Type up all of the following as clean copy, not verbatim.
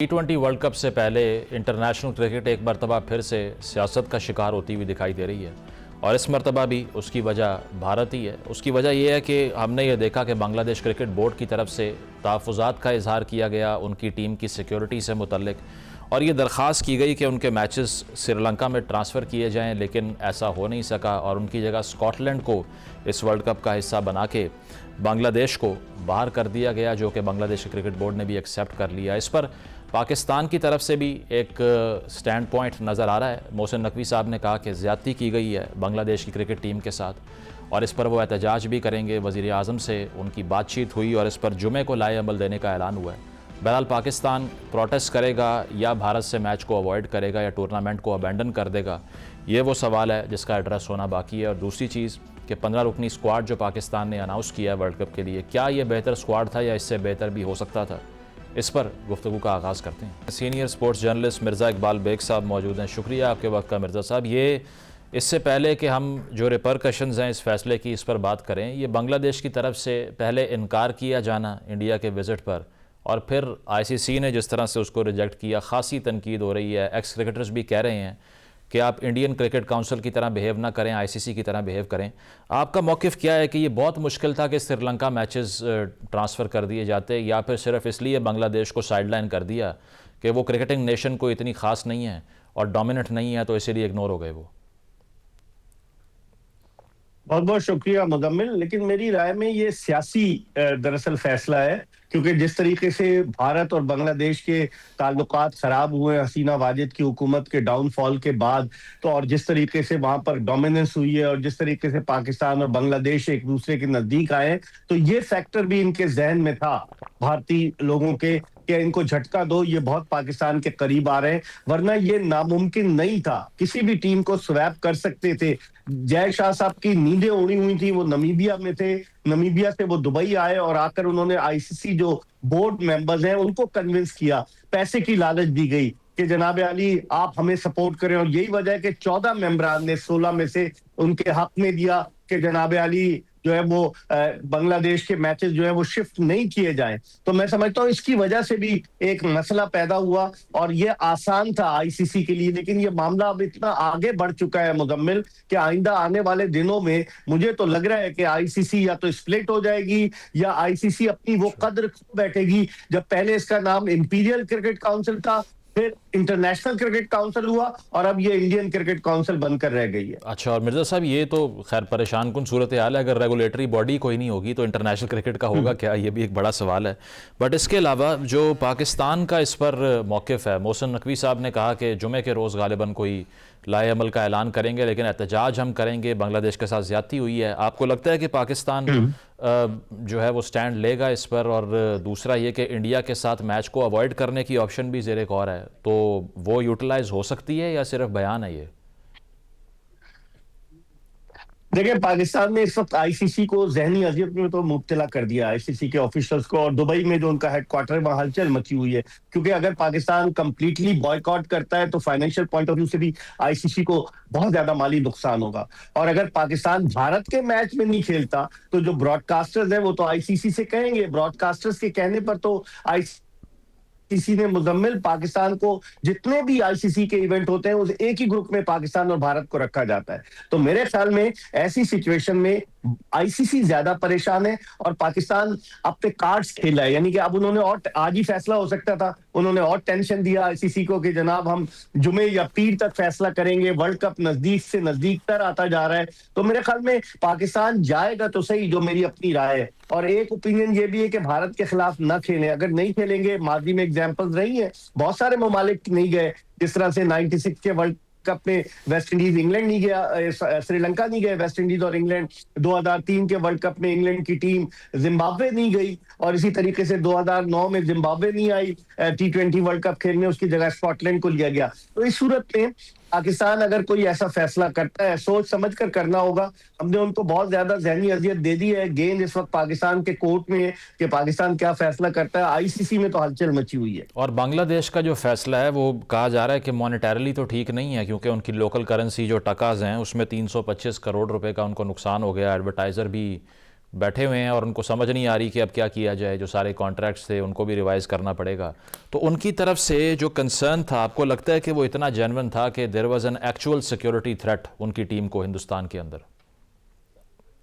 T20 world cup से पहले international cricket एक मरतबा फिर से सियासत का शिकार होती हुई दिखाई दे रही है और इस मरतबा भी उसकी वजह भारत ही है। उसकी वजह यह है कि हमने ये देखा कि बांग्लादेश क्रिकेट बोर्ड की तरफ से तहफ़्फ़ुज़ात का इजहार किया गया उनकी टीम की सिक्योरिटी से मुतल्लिक, और ये दरख्वास्त की गई कि उनके मैचेस श्रीलंका में ट्रांसफ़र किए जाएँ, लेकिन ऐसा हो नहीं सका और उनकी जगह स्कॉटलैंड को इस वर्ल्ड कप का हिस्सा बना के बांग्लादेश को बाहर कर दिया गया, जो कि बांग्लादेश क्रिकेट बोर्ड ने भी एक्सेप्ट कर लिया। इस पर पाकिस्तान की तरफ से भी एक स्टैंड पॉइंट नज़र आ रहा है। मोहसिन नकवी साहब ने कहा कि ज़्यादती की गई है बांग्लादेश की क्रिकेट टीम के साथ और इस पर वो एहतजाज भी करेंगे। वज़ीर आज़म से उनकी बातचीत हुई और इस पर जुमे को लाए अमल देने का ऐलान हुआ है। बहरहाल पाकिस्तान प्रोटेस्ट करेगा या भारत से मैच को अवॉइड करेगा या टूर्नामेंट को अबैंडन कर देगा, ये वो सवाल है जिसका एड्रेस होना बाकी है। और दूसरी चीज़ कि 15 रुकनी स्क्वाड जो पाकिस्तान ने अनाउंस किया है वर्ल्ड कप के लिए, क्या ये बेहतर स्क्वाड था या इससे बेहतर भी हो सकता था, इस पर गुफ्तगू का आगाज़ करते हैं। Senior sports journalist Mirza Iqbal Baig साहब मौजूद हैं। शुक्रिया आपके वक्त का मिर्ज़ा साहब। ये इससे पहले कि हम जो रिपरकशंस हैं इस फैसले की, इस पर बात करें, ये बांग्लादेश की तरफ से पहले इनकार किया जाना इंडिया के विज़िट पर और फिर ICC ने जिस तरह से उसको रिजेक्ट किया, ख़ासी तनकीद हो रही है। एक्स क्रिकेटर्स भी कह रहे हैं कि आप इंडियन क्रिकेट काउंसिल की तरह बिहेव ना करें, ICC की तरह बिहेव करें। आपका मौक़िफ़ क्या है कि ये बहुत मुश्किल था कि श्रीलंका मैचेस ट्रांसफ़र कर दिए जाते, या फिर सिर्फ इसलिए बांग्लादेश को साइडलाइन कर दिया कि वो क्रिकेटिंग नेशन को इतनी ख़ास नहीं है और डोमिनेंट नहीं है, तो इसीलिए इग्नोर हो गए वो? बहुत बहुत शुक्रिया मुदम्मिल, लेकिन मेरी राय में ये सियासी दरअसल फैसला है, क्योंकि जिस तरीके से भारत और बांग्लादेश के ताल्लुकात खराब हुए हसीना वाजिद की हुकूमत के डाउनफॉल के बाद, तो और जिस तरीके से वहां पर डोमिनेंस हुई है और जिस तरीके से पाकिस्तान और बांग्लादेश एक दूसरे के नजदीक आए, तो ये फैक्टर भी इनके जहन में था भारतीय लोगों के कि इनको झटका दो, ये बहुत पाकिस्तान के करीब आ रहे हैं, वरना ये नामुमकिन नहीं था। किसी भी टीम को स्वैप कर सकते थे। जय शाह साहब की नींदें उड़ी हुई थी, वो नमीबिया में थे, नमीबिया से वो दुबई आए और आकर उन्होंने ICC जो बोर्ड मेंबर्स हैं उनको कन्विंस किया, पैसे की लालच दी गई कि जनाब अली आप हमें सपोर्ट करें, और यही वजह है कि 14 मेंबरान ने 16 में से उनके हक में दिया कि जनाब अली जो है वो बांग्लादेश के मैचेस जो है वो शिफ्ट नहीं किए जाएं। तो मैं समझता हूं इसकी वजह से भी एक मसला पैदा हुआ और ये आसान था ICC के लिए, लेकिन ये मामला अब इतना आगे बढ़ चुका है मुदम्मिल कि आइंदा आने वाले दिनों में मुझे तो लग रहा है कि ICC या तो स्प्लिट हो जाएगी या ICC अपनी वो कद्र खो बैठेगी। जब पहले इसका नाम इंपीरियल क्रिकेट काउंसिल था, फिर इंटरनेशनल क्रिकेट काउंसिल हुआ और अब ये इंडियन क्रिकेट काउंसिल बनकर रह गई है। अच्छा, और मिर्ज़ा साहब ये तो खैर परेशान कुन सूरत हाल है। अगर रेगुलेटरी बॉडी कोई नहीं होगी तो इंटरनेशनल क्रिकेट का होगा क्या, ये भी एक बड़ा सवाल है। बट इसके अलावा जो पाकिस्तान का इस पर मौक़िफ़ है, मोहसिन नकवी साहब ने कहा कि जुमे के रोज़ गालिबन कोई लाए अमल का ऐलान करेंगे, लेकिन एहतजाज हम करेंगे, बांग्लादेश के साथ ज़्यादती हुई है। आपको लगता है कि पाकिस्तान जो है वो स्टैंड लेगा इस पर? और दूसरा ये कि इंडिया के साथ मैच को अवॉइड करने की ऑप्शन भी ज़ेरे गौर है, तो वो यूटिलाइज हो सकती है या सिर्फ बयान है ये? देखिए, पाकिस्तान ने इस वक्त ICC को जहनी अजियत में तो मुब्तला कर दिया, ICC के ऑफिशियल्स को, और दुबई में जो उनका हेडक्वार्टर है वहां हलचल मची हुई है, क्योंकि अगर पाकिस्तान कंप्लीटली बॉयकॉट करता है तो फाइनेंशियल पॉइंट ऑफ व्यू से भी ICC को बहुत ज्यादा माली नुकसान होगा। और अगर पाकिस्तान भारत के मैच में नहीं खेलता तो जो ब्रॉडकास्टर्स हैं वो तो ICC से कहेंगे, ब्रॉडकास्टर्स के कहने पर तो ICC ने मुजम्मिल पाकिस्तान को जितने भी ICC के इवेंट होते हैं उस एक ही ग्रुप में पाकिस्तान और भारत को रखा जाता है। तो मेरे ख्याल में ऐसी सिचुएशन में ICC ज्यादा परेशान है और पाकिस्तान अपने कार्ड्स खेला है, यानी कि अब उन्होंने, और आज ही फैसला हो सकता था, उन्होंने और टेंशन दिया ICC को कि जनाब हम जुमे या पीर तक फैसला करेंगे, वर्ल्ड कप नजदीक से नजदीक तर आता जा रहा है। तो मेरे ख्याल में पाकिस्तान जाएगा तो सही, जो मेरी अपनी राय है। और एक ओपिनियन ये भी है कि भारत के खिलाफ ना खेलें, अगर नहीं खेलेंगे, माजी में एग्जाम्पल्स रही है, बहुत सारे ममालिक नहीं गए, जिस तरह से 96 के वर्ल्ड कप में वेस्ट इंडीज इंग्लैंड नहीं गया, श्रीलंका नहीं गए वेस्ट इंडीज और इंग्लैंड, 2003 के वर्ल्ड कप में इंग्लैंड की टीम जिम्बाब्वे नहीं गई, और इसी तरीके से 2009 में जिम्बाब्वे नहीं आई T20 वर्ल्ड कप खेलने, उसकी जगह स्कॉटलैंड को लिया गया। तो इस सूरत में पाकिस्तान अगर कोई ऐसा फैसला करता है, सोच समझ कर करना होगा। हमने उनको बहुत ज्यादा जहनी अजियत दे दी है, गेंद इस वक्त पाकिस्तान के कोर्ट में है कि पाकिस्तान क्या फैसला करता है। ICC में तो हलचल मची हुई है। और बांग्लादेश का जो फैसला है वो कहा जा रहा है कि मॉनेटरली तो ठीक नहीं है, क्योंकि उनकी लोकल करेंसी जो टकाज हैं उसमें 325 करोड़ रुपए का उनको नुकसान हो गया। एडवर्टाइज़र भी बैठे हुए हैं और उनको समझ नहीं आ रही कि अब क्या किया जाए, जो सारे कॉन्ट्रैक्ट्स थे उनको भी रिवाइज करना पड़ेगा। तो उनकी तरफ से जो कंसर्न था, आपको लगता है कि वो इतना जेन्युइन था कि there was an actual security threat उनकी टीम को हिंदुस्तान के अंदर?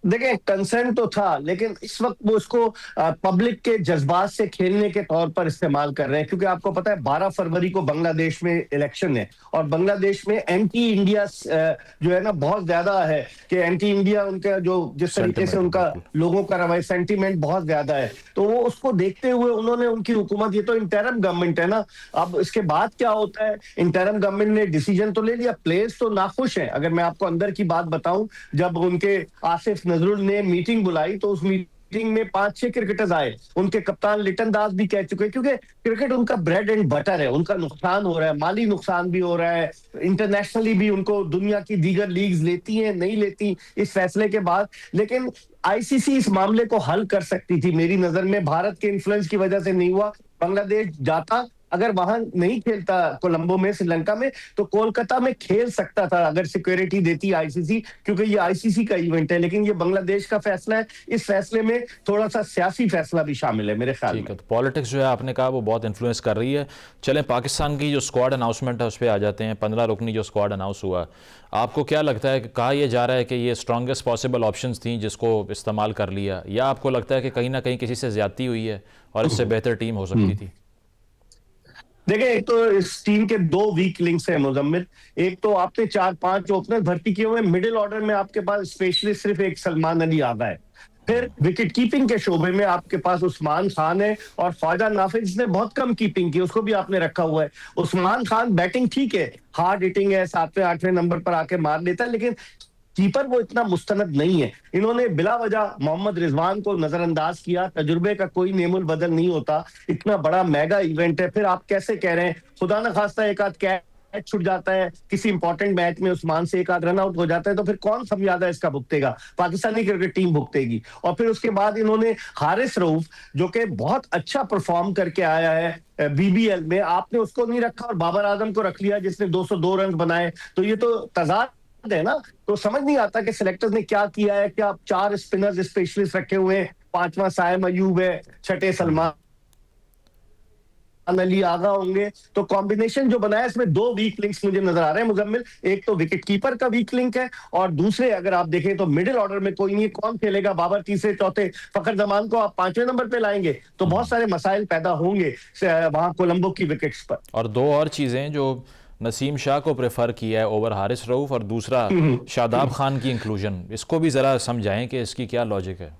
देखिए, कंसर्न तो था, लेकिन इस वक्त वो उसको पब्लिक के जज्बात से खेलने के तौर पर इस्तेमाल कर रहे हैं, क्योंकि आपको पता है 12 फरवरी को बांग्लादेश में इलेक्शन है और बांग्लादेश में एंटी इंडिया जो है ना बहुत ज्यादा है, कि एंटी इंडिया उनका जो जिस तरीके से उनका लोगों का रवैया सेंटीमेंट बहुत ज्यादा है। तो वो उसको देखते हुए उन्होंने उनकी हुकूमत, ये तो इंटरिम गवर्नमेंट है ना, अब इसके बाद क्या होता है, इंटरिम गवर्नमेंट ने डिसीजन तो ले लिया, प्लेयर्स तो नाखुश है। अगर मैं आपको अंदर की बात बताऊं, जब उनके आसिफ नजरुल ने मीटिंग बुलाई तो उस मीटिंग में 5-6 क्रिकेटर्स आए, उनके कप्तान लिटन दास भी कह चुके, क्योंकि क्रिकेट उनका ब्रेड एंड बटर है, उनका नुकसान हो रहा है, माली नुकसान भी हो रहा है, इंटरनेशनली भी उनको दुनिया की दीगर लीग्स लेती हैं नहीं लेती इस फैसले के बाद। लेकिन आईसीसी इस मामले को हल कर सकती थी, मेरी नजर में भारत के इन्फ्लुएंस की वजह से नहीं हुआ। बांग्लादेश जाता, अगर वहां नहीं खेलता कोलंबो में, श्रीलंका में, तो कोलकाता में खेल सकता था अगर सिक्योरिटी देती आईसीसी, क्योंकि ये आईसीसी का इवेंट है। लेकिन ये बांग्लादेश का फैसला है, इस फैसले में थोड़ा सा सियासी फैसला भी शामिल है मेरे ख्याल में। तो पॉलिटिक्स जो है आपने कहा वो बहुत इन्फ्लुएंस कर रही है। चलें पाकिस्तान की जो स्क्वाड अनाउंसमेंट है उस पर आ जाते हैं। 15 रुकनी जो स्क्वाड अनाउंस हुआ, आपको क्या लगता है कि कहा यह जा रहा है कि ये स्ट्रॉन्गेस्ट पॉसिबल ऑप्शंस थी जिसको इस्तेमाल कर लिया, या आपको लगता है कि कहीं ना कहीं किसी से ज्यादती हुई है और इससे बेहतर टीम हो सकती थी? देखिए, एक तो इस टीम के दो वीक लिंक्स हैं मुजम्मिल। एक तो आपने 4-5 ओपनर भर्ती किए हुए, मिडिल ऑर्डर में आपके पास स्पेशलिस्ट सिर्फ एक सलमान अली आगा है। फिर विकेट कीपिंग के शोबे में आपके पास उस्मान खान है और ख्वाजा नाफिज ने बहुत कम कीपिंग की, उसको भी आपने रखा हुआ है। उस्मान खान बैटिंग ठीक है, हार्ड हिटिंग है, 7वें-8वें नंबर पर आके मार लेता है, लेकिन कीपर वो इतना मुस्तनद नहीं है। इन्होंने बिला वजह मोहम्मद रिजवान को नजरअंदाज किया। तजुर्बे का कोई नेमुल बदल नहीं होता, इतना बड़ा मेगा इवेंट है, फिर आप कैसे कह रहे हैं, खुदा न खास्ता एक आध कैच छूट जाता है किसी इंपॉर्टेंट मैच में, उस्मान से एक आध रन आउट हो जाता है, तो फिर कौन समझाता है इसका भुगतेगा? पाकिस्तानी क्रिकेट टीम भुगतेगी। और फिर उसके बाद इन्होंने हारिस रऊफ, जो कि बहुत अच्छा परफॉर्म करके आया है बीबीएल में, आपने उसको नहीं रखा और बाबर आजम को रख लिया जिसने 202 रन बनाए। तो ये तो तजाद है ना। तो समझ नहीं आता कि सिलेक्टर्स ने क्या किया है। क्या 4 स्पिनर्स स्पेशलिस्ट रखे हुए हैं, 5वां साइम अयूब है, 6ठे सलमान अली आगा होंगे, तो कॉम्बिनेशन जो बनाया इसमें 2 वीक लिंक्स मुझे नजर आ रहे हैं मुजम्मिल। एक तो विकेट कीपर का वीक लिंक है, और दूसरे अगर आप देखें तो मिडिल ऑर्डर में कोई नहीं, कौन खेलेगा? बाबर तीसरे चौथे, फखर जमान को आप 5वें नंबर पे लाएंगे, तो बहुत सारे मसाइल पैदा होंगे वहां कोलंबो की विकेट्स पर। और 2 और चीजें जो नसीम शाह को प्रेफर किया है ओवर हारिस रऊफ, और दूसरा शादाब खान की इंक्लूजन, इसको भी जरा समझाएं कि इसकी क्या लॉजिक है।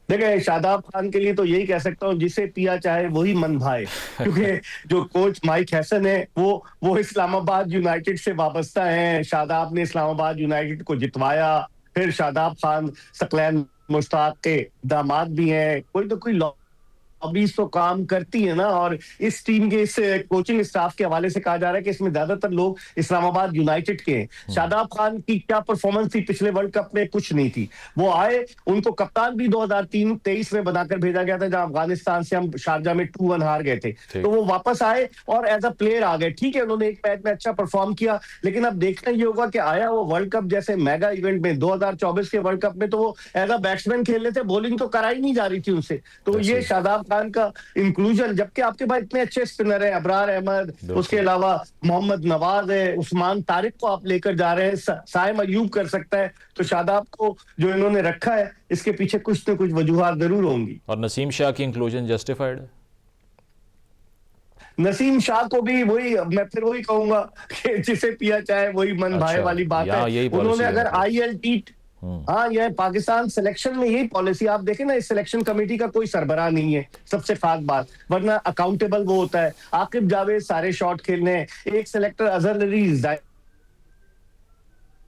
देखिए, शादाब खान के लिए तो यही कह सकता हूँ, जिसे पिया चाहे वही मन भाए, क्योंकि जो कोच माइक हैसन है वो इस्लामाबाद यूनाइटेड से वाबस्ता है। शादाब ने इस्लामाबाद यूनाइटेड को जितवाया, फिर शादाब खान सकलैन मुश्ताक के दामाद भी हैं, कोई तो कोई अभी तो काम करती है ना। और इस टीम के इस कोचिंग स्टाफ के हवाले से कहा जा रहा है कि इसमें ज्यादातर लोग इस्लामाबाद यूनाइटेड के हैं। शादाब खान की क्या परफॉर्मेंस थी पिछले वर्ल्ड कप में? कुछ नहीं थी। वो आए, उनको कप्तान भी 2023 में बनाकर भेजा गया था, जहां अफगानिस्तान से हम शारजा में 2-1 हार गए थे। तो वो वापस आए और एज अ प्लेयर आ गए। ठीक है, उन्होंने एक मैच में अच्छा परफॉर्म किया, लेकिन अब देखना ये होगा कि आया वो वर्ल्ड कप जैसे मेगा इवेंट में, 2024 के वर्ल्ड कप में तो वो एज अ बैट्समैन खेल रहे थे, बॉलिंग तो कराई नहीं जा रही थी उनसे। तो ये शादाब खान का इंक्लूजन, जबकि आपके पास इतने अच्छे स्पिनर हैं, अबरार अहमद, उसके अलावा मोहम्मद नवाज है, उस्मान तारिक को आप लेकर जा रहे हैं, साइम अयूब कर सकता है, तो शादाब को जो इन्होंने रखा है इसके पीछे कुछ न कुछ वजूहात जरूर होंगी। और नसीम शाह की इंक्लूजन जस्टिफाइड है? नसीम शाह को भी मैं फिर वही कहूंगा कि जिसे पिया चाहे वही मन भाए वाली बात है। उन्होंने अगर ILT, हाँ, यह पाकिस्तान सिलेक्शन में यही पॉलिसी, आप देखें ना, इस सिलेक्शन कमेटी का कोई सरबराह नहीं है, सबसे खास बात, वरना अकाउंटेबल वो होता है। आकिब जावेद सारे शॉट खेलने हैं, एक सिलेक्टर अजहर अली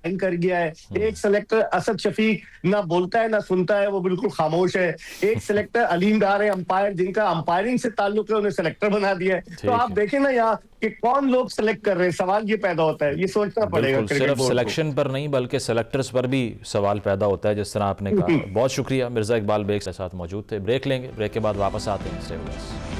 कर गया है, एक सिलेक्टर असद शफीक ना बोलता है ना सुनता है, वो बिल्कुल खामोश है, एक सिलेक्टर अलीम डार है अंपायर, जिनका अंपायरिंग से ताल्लुक है, उन्हें सिलेक्टर बना दिया है। तो आप देखें ना यहाँ कि कौन लोग सिलेक्ट कर रहे हैं, सवाल ये पैदा होता है, ये सोचना पड़ेगा। सिर्फ सिलेक्शन पर नहीं बल्कि सिलेक्टर्स पर भी सवाल पैदा होता है, जिस तरह आपने कहा। बहुत शुक्रिया, मिर्जा इकबाल बेग के साथ मौजूद थे। ब्रेक लेंगे, ब्रेक के बाद वापस आते हैं।